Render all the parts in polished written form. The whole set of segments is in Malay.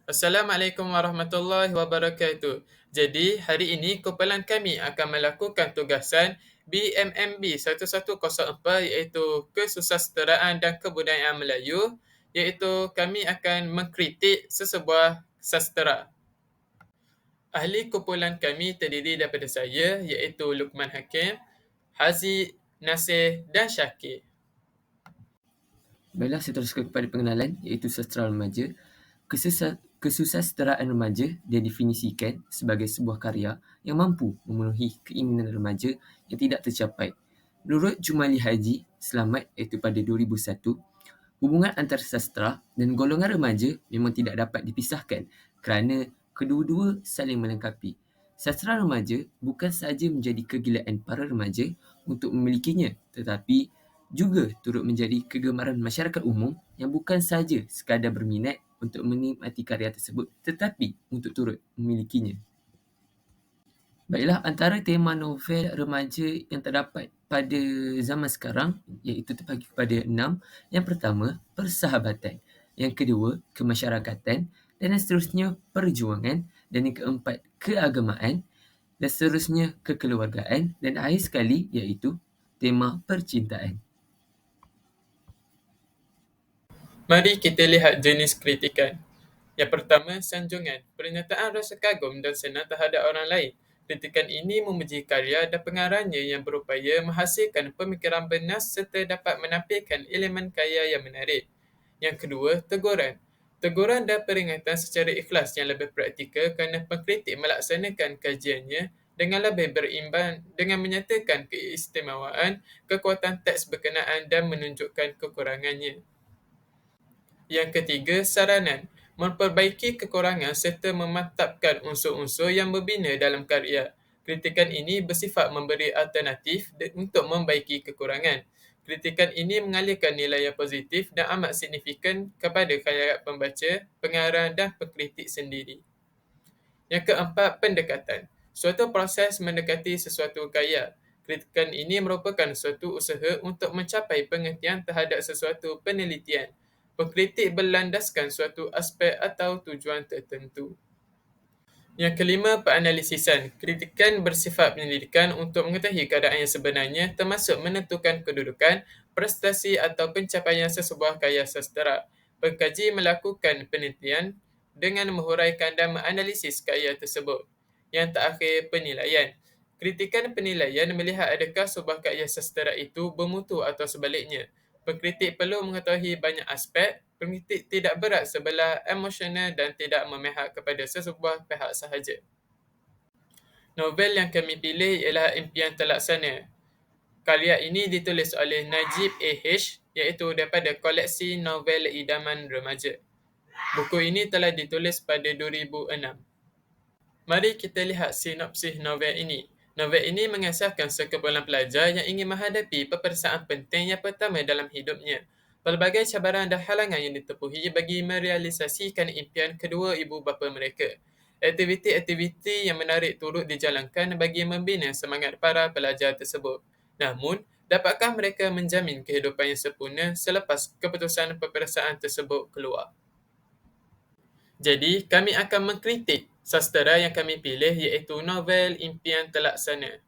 Assalamualaikum warahmatullahi wabarakatuh. Jadi, hari ini kumpulan kami akan melakukan tugasan BMMB 1104 iaitu Kesusasteraan dan Kebudayaan Melayu, iaitu kami akan mengkritik sesebuah sastera. Ahli kumpulan kami terdiri daripada saya iaitu Luqman Hakim, Haziq, Nasir dan Syakir. Baiklah, saya teruskan kepada pengenalan iaitu sastera remaja. Kesusasteraan remaja didefinisikan sebagai sebuah karya yang mampu memenuhi keinginan remaja yang tidak tercapai. Menurut Jumali Haji Selamat iaitu pada 2001, hubungan antara sastera dan golongan remaja memang tidak dapat dipisahkan kerana kedua-dua saling melengkapi. Sastera remaja bukan sahaja menjadi kegilaan para remaja untuk memilikinya, tetapi juga turut menjadi kegemaran masyarakat umum yang bukan sahaja sekadar berminat untuk menikmati karya tersebut, tetapi untuk turut memilikinya. Baiklah, antara tema novel remaja yang terdapat pada zaman sekarang iaitu terbagi kepada 6. Yang pertama, persahabatan. Yang kedua, kemasyarakatan. Dan yang seterusnya, perjuangan. Dan yang keempat, keagamaan. Dan seterusnya, kekeluargaan. Dan akhir sekali iaitu tema percintaan. Mari kita lihat jenis kritikan. Yang pertama, sanjungan. Pernyataan rasa kagum dan senang terhadap orang lain. Kritikan ini memuji karya dan pengarangnya yang berupaya menghasilkan pemikiran benar serta dapat menampilkan elemen karya yang menarik. Yang kedua, teguran. Teguran dan peringatan secara ikhlas yang lebih praktikal kerana pengkritik melaksanakan kajiannya dengan lebih berimbang dengan menyatakan keistimewaan, kekuatan teks berkenaan dan menunjukkan kekurangannya. Yang ketiga, saranan. Memperbaiki kekurangan serta memantapkan unsur-unsur yang membina dalam karya. Kritikan ini bersifat memberi alternatif untuk membaiki kekurangan. Kritikan ini mengalihkan nilai yang positif dan amat signifikan kepada khayal pembaca, pengarang dan pengkritik sendiri. Yang keempat, pendekatan. Suatu proses mendekati sesuatu karya. Kritikan ini merupakan suatu usaha untuk mencapai pengertian terhadap sesuatu penelitian. Pengkritik berlandaskan suatu aspek atau tujuan tertentu. Yang kelima, penganalisisan. Kritikan bersifat penyelidikan untuk mengetahui keadaan yang sebenarnya termasuk menentukan kedudukan, prestasi atau pencapaian sesebuah karya sastera. Pengkaji melakukan penelitian dengan menghuraikan dan menganalisis karya tersebut. Yang terakhir, penilaian. Kritikan penilaian melihat adakah sebuah karya sastera itu bermutu atau sebaliknya. Pengkritik perlu mengetahui banyak aspek. Pengkritik tidak berat sebelah emosional dan tidak memihak kepada sesebuah pihak sahaja. Novel yang kami pilih ialah Impian Terlaksana. Karya ini ditulis oleh Najib A.H. iaitu daripada koleksi novel idaman remaja. Buku ini telah ditulis pada 2006. Mari kita lihat sinopsis novel ini. Novel ini mengisahkan sekumpulan pelajar yang ingin menghadapi peperiksaan penting yang pertama dalam hidupnya. Pelbagai cabaran dan halangan yang ditepuhi bagi merealisasikan impian kedua ibu bapa mereka. Aktiviti-aktiviti yang menarik turut dijalankan bagi membina semangat para pelajar tersebut. Namun, dapatkah mereka menjamin kehidupan yang sempurna selepas keputusan peperiksaan tersebut keluar? Jadi, kami akan mengkritik sastera yang kami pilih iaitu novel Impian Terlaksana.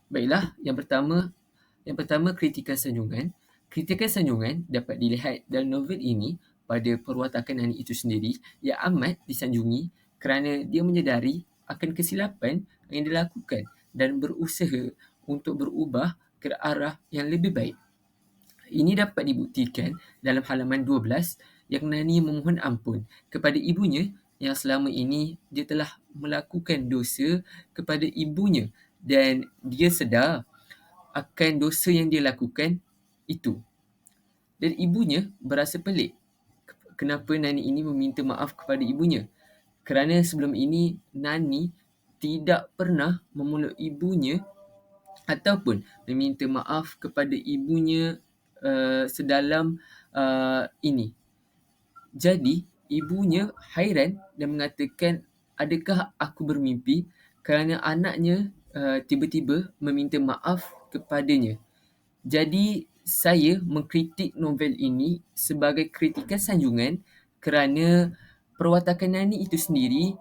Baiklah, yang pertama kritikan sanjungan. Kritikan sanjungan dapat dilihat dalam novel ini pada perwatakan Nani itu sendiri yang amat disanjungi kerana dia menyedari akan kesilapan yang dilakukan dan berusaha untuk berubah ke arah yang lebih baik. Ini dapat dibuktikan dalam halaman 12 yang Nani memohon ampun kepada ibunya yang selama ini dia telah melakukan dosa kepada ibunya dan dia sedar akan dosa yang dia lakukan itu. Dan ibunya berasa pelik kenapa Nani ini meminta maaf kepada ibunya. Kerana sebelum ini Nani tidak pernah memeluk ibunya ataupun meminta maaf kepada ibunya sedalam ini. Jadi, ibunya hairan dan mengatakan, adakah aku bermimpi kerana anaknya tiba-tiba meminta maaf kepadanya. Jadi, saya mengkritik novel ini sebagai kritikan sanjungan kerana perwatakan Nani itu sendiri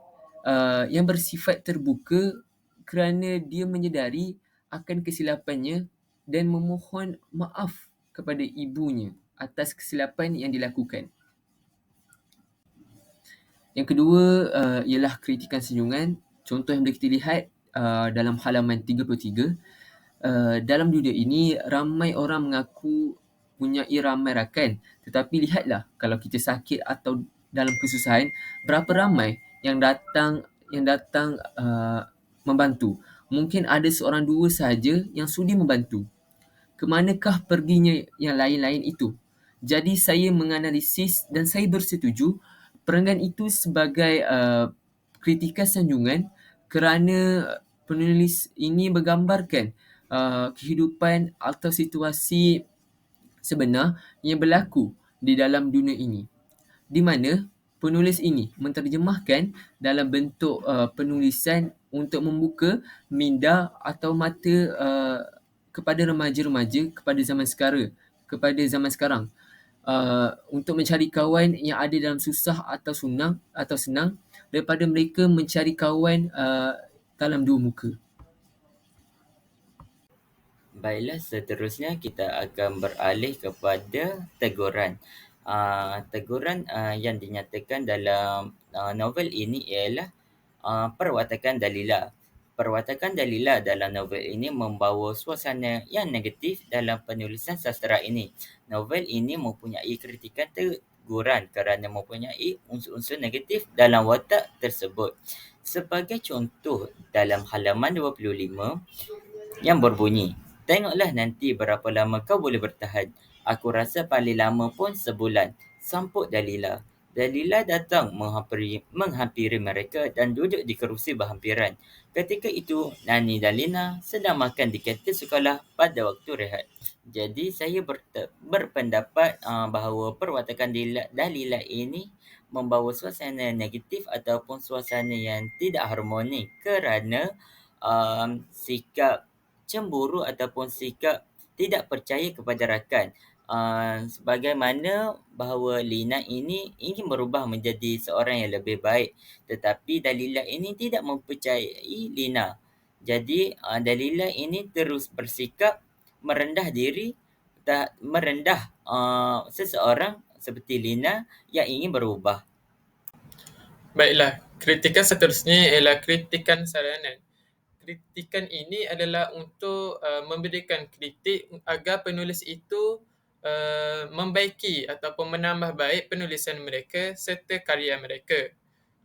yang bersifat terbuka kerana dia menyedari akan kesilapannya dan memohon maaf kepada ibunya atas kesilapan yang dilakukan. Yang kedua ialah kritikan sanjungan. Contoh yang boleh kita lihat dalam halaman 33. Dalam dunia ini ramai orang mengaku punyai ramai rakan, tetapi lihatlah kalau kita sakit atau dalam kesusahan, berapa ramai yang datang membantu. Mungkin ada seorang dua sahaja yang sudi membantu. Ke manakah perginya yang lain-lain itu? Jadi saya menganalisis dan saya bersetuju perenggan itu sebagai kritikan sanjungan kerana penulis ini menggambarkan kehidupan atau situasi sebenar yang berlaku di dalam dunia ini, di mana penulis ini menterjemahkan dalam bentuk penulisan untuk membuka minda atau mata kepada remaja-remaja kepada zaman sekarang untuk mencari kawan yang ada dalam susah atau senang daripada mereka mencari kawan dalam dua muka. Baiklah, seterusnya kita akan beralih kepada teguran. Teguran yang dinyatakan dalam novel ini ialah perwatakan Dalila. Perwatakan Dalila dalam novel ini membawa suasana yang negatif dalam penulisan sastera ini. Novel ini mempunyai kritikan teguran kerana mempunyai unsur-unsur negatif dalam watak tersebut. Sebagai contoh, dalam halaman 25 yang berbunyi, "Tengoklah nanti berapa lama kau boleh bertahan. Aku rasa paling lama pun sebulan." Samput Dalila. Dalila datang menghampiri mereka dan duduk di kerusi berhampiran. Ketika itu, Nani dan Lina sedang makan di kantin sekolah pada waktu rehat. Jadi, saya berpendapat bahawa perwatakan Dalila ini membawa suasana negatif ataupun suasana yang tidak harmonik kerana sikap cemburu ataupun sikap tidak percaya kepada rakan. Sebagaimana bahawa Lina ini ingin berubah menjadi seorang yang lebih baik, tetapi Dalila ini tidak mempercayai Lina. Jadi Dalila ini terus bersikap merendah diri, merendah seseorang seperti Lina yang ingin berubah. Baiklah, kritikan seterusnya ialah kritikan saranan. Kritikan ini adalah untuk memberikan kritik agar penulis itu membaiki ataupun menambah baik penulisan mereka serta karya mereka.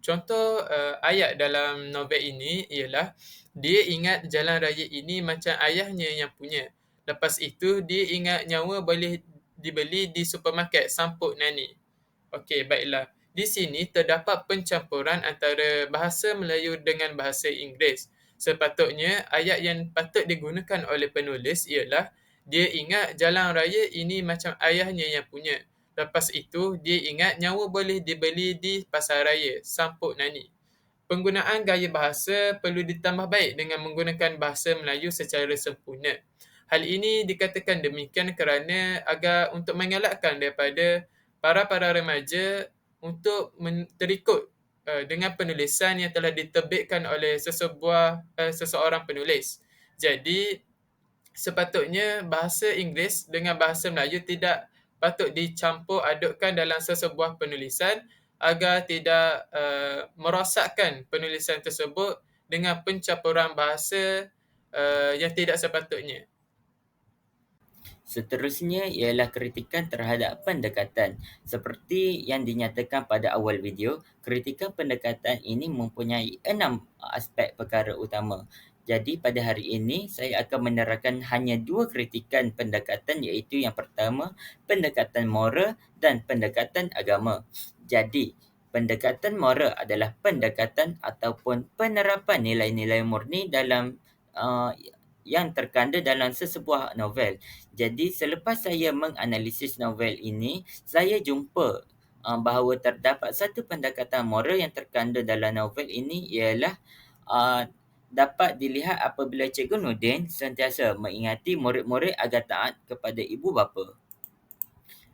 Contoh ayat dalam novel ini ialah, dia ingat jalan raya ini macam ayahnya yang punya. Lepas itu dia ingat nyawa boleh dibeli di supermarket, samput Nani. Okey, baiklah. Di sini terdapat pencampuran antara bahasa Melayu dengan bahasa Inggeris. Sepatutnya ayat yang patut digunakan oleh penulis ialah, dia ingat jalan raya ini macam ayahnya yang punya. Lepas itu, dia ingat nyawa boleh dibeli di pasar raya, samput Nani. Penggunaan gaya bahasa perlu ditambah baik dengan menggunakan bahasa Melayu secara sempurna. Hal ini dikatakan demikian kerana agar untuk mengelakkan daripada para remaja untuk terikut dengan penulisan yang telah diterbitkan oleh seseorang penulis. Jadi, sepatutnya bahasa Inggeris dengan bahasa Melayu tidak patut dicampur adukkan dalam sesebuah penulisan agar tidak merosakkan penulisan tersebut dengan pencampuran bahasa yang tidak sepatutnya. Seterusnya ialah kritikan terhadap pendekatan. Seperti yang dinyatakan pada awal video, kritikan pendekatan ini mempunyai 6 aspek perkara utama. Jadi pada hari ini saya akan menerangkan hanya 2 kritikan pendekatan, iaitu yang pertama, pendekatan moral dan pendekatan agama. Jadi, pendekatan moral adalah pendekatan ataupun penerapan nilai-nilai murni dalam yang terkandung dalam sesebuah novel. Jadi selepas saya menganalisis novel ini, saya jumpa bahawa terdapat satu pendekatan moral yang terkandung dalam novel ini ialah dapat dilihat apabila Cikgu Nordin sentiasa mengingati murid-murid agar taat kepada ibu bapa.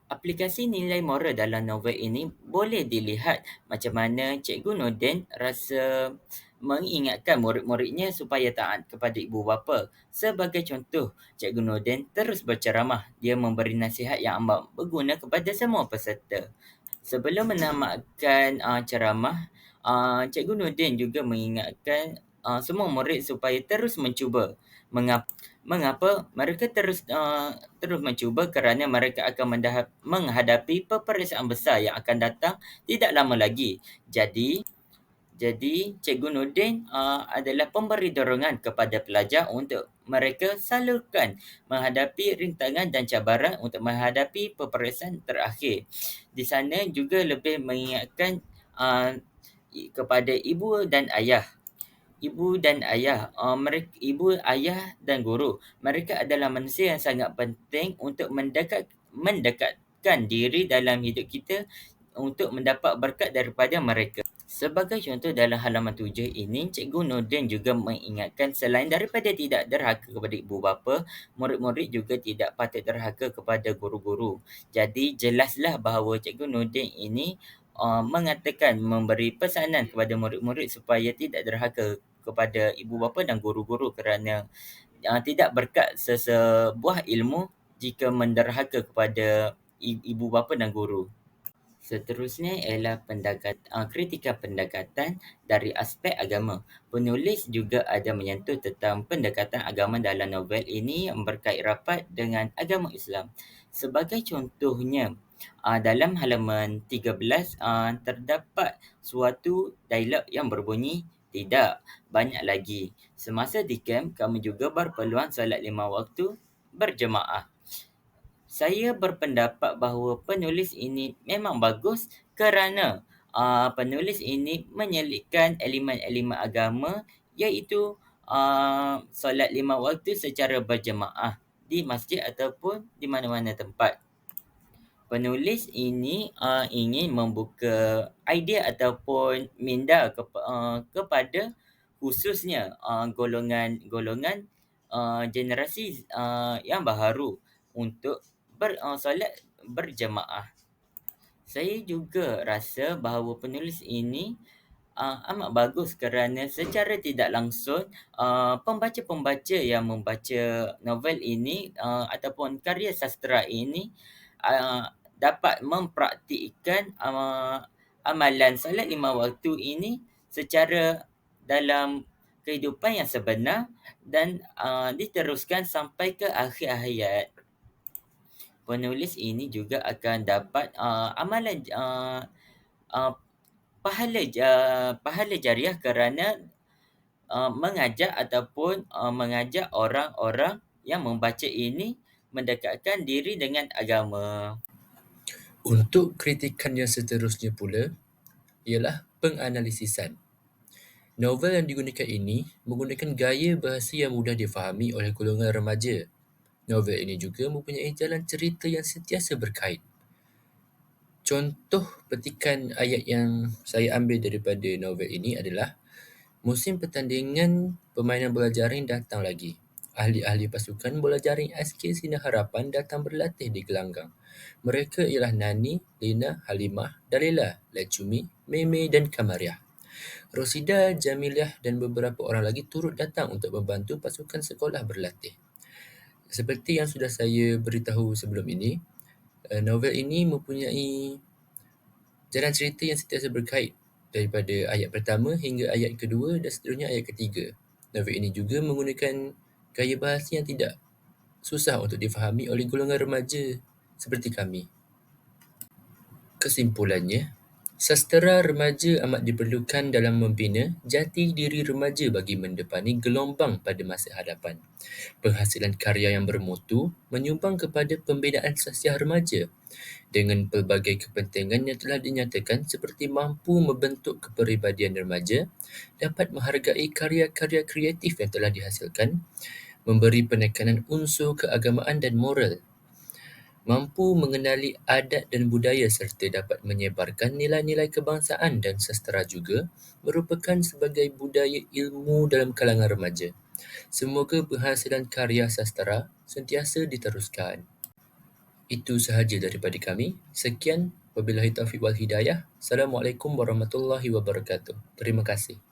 Aplikasi nilai moral dalam novel ini boleh dilihat macam mana Cikgu Nordin rasa mengingatkan murid-muridnya supaya taat kepada ibu bapa. Sebagai contoh, Cikgu Nordin terus berceramah. Dia memberi nasihat yang amat berguna kepada semua peserta. Sebelum menamatkan ceramah, Cikgu Nordin juga mengingatkan semua murid supaya terus mencuba. Mengapa mereka terus mencuba? Kerana mereka akan menghadapi peperiksaan besar yang akan datang tidak lama lagi. Jadi Cikgu Nordin adalah pemberi dorongan kepada pelajar untuk mereka salurkan menghadapi rintangan dan cabaran untuk menghadapi peperiksaan terakhir. Di sana juga lebih mengingatkan kepada ibu dan ayah. Ibu, ayah dan guru. Mereka adalah manusia yang sangat penting untuk mendekatkan diri dalam hidup kita untuk mendapat berkat daripada mereka. Sebagai contoh dalam halaman 7 ini, Cikgu Nordin juga mengingatkan selain daripada tidak derhaka kepada ibu bapa, murid-murid juga tidak patut derhaka kepada guru-guru. Jadi jelaslah bahawa Cikgu Nordin ini mengatakan memberi pesanan kepada murid-murid supaya tidak derhaka kepada ibu bapa dan guru-guru kerana tidak berkat sesebuah ilmu jika menderhaka kepada ibu bapa dan guru. Seterusnya ialah kritika pendekatan dari aspek agama. Penulis juga ada menyentuh tentang pendekatan agama dalam novel ini yang berkait rapat dengan agama Islam. Sebagai contohnya, dalam halaman 13 terdapat suatu dialog yang berbunyi, "Tidak, banyak lagi. Semasa di kem, kami juga berpeluang solat 5 waktu berjemaah." Saya berpendapat bahawa penulis ini memang bagus kerana penulis ini menyelitkan elemen-elemen agama iaitu solat 5 waktu secara berjemaah di masjid ataupun di mana-mana tempat. Penulis ini ingin membuka idea ataupun minda kepada khususnya golongan generasi yang baharu untuk solat berjemaah. Saya juga rasa bahawa penulis ini amat bagus kerana secara tidak langsung pembaca-pembaca yang membaca novel ini ataupun karya sastera ini dapat mempraktikkan amalan solat 5 waktu ini secara dalam kehidupan yang sebenar dan diteruskan sampai ke akhir hayat. Penulis ini juga akan dapat amalan pahala jariah kerana mengajak ataupun mengajak orang-orang yang membaca ini mendekatkan diri dengan agama. Untuk kritikan yang seterusnya pula ialah penganalisisan. Novel yang digunakan ini menggunakan gaya bahasa yang mudah difahami oleh golongan remaja. Novel ini juga mempunyai jalan cerita yang sentiasa berkait. Contoh petikan ayat yang saya ambil daripada novel ini adalah musim pertandingan permainan bola jaring datang lagi. Ahli-ahli pasukan bola jaring SK Sinar Harapan datang berlatih di gelanggang. Mereka ialah Nani, Lina, Halimah, Dalila, Lacumi, Meme dan Kamariah. Rosida, Jamilah dan beberapa orang lagi turut datang untuk membantu pasukan sekolah berlatih. Seperti yang sudah saya beritahu sebelum ini, novel ini mempunyai jalan cerita yang sentiasa berkait daripada ayat pertama hingga ayat kedua dan seterusnya ayat ketiga. Novel ini juga menggunakan gaya bahasa yang tidak susah untuk difahami oleh golongan remaja seperti kami. Kesimpulannya, sastera remaja amat diperlukan dalam membina jati diri remaja bagi mendepani gelombang pada masa hadapan. Penghasilan karya yang bermutu menyumbang kepada pembinaan sosial remaja dengan pelbagai kepentingan yang telah dinyatakan seperti mampu membentuk kepribadian remaja, dapat menghargai karya-karya kreatif yang telah dihasilkan, memberi penekanan unsur keagamaan dan moral, mampu mengenali adat dan budaya serta dapat menyebarkan nilai-nilai kebangsaan dan sastera juga merupakan sebagai budaya ilmu dalam kalangan remaja. Semoga penghasilan karya sastera sentiasa diteruskan. Itu sahaja daripada kami. Sekian, wabillahi taufiq wal hidayah. Assalamualaikum warahmatullahi wabarakatuh. Terima kasih.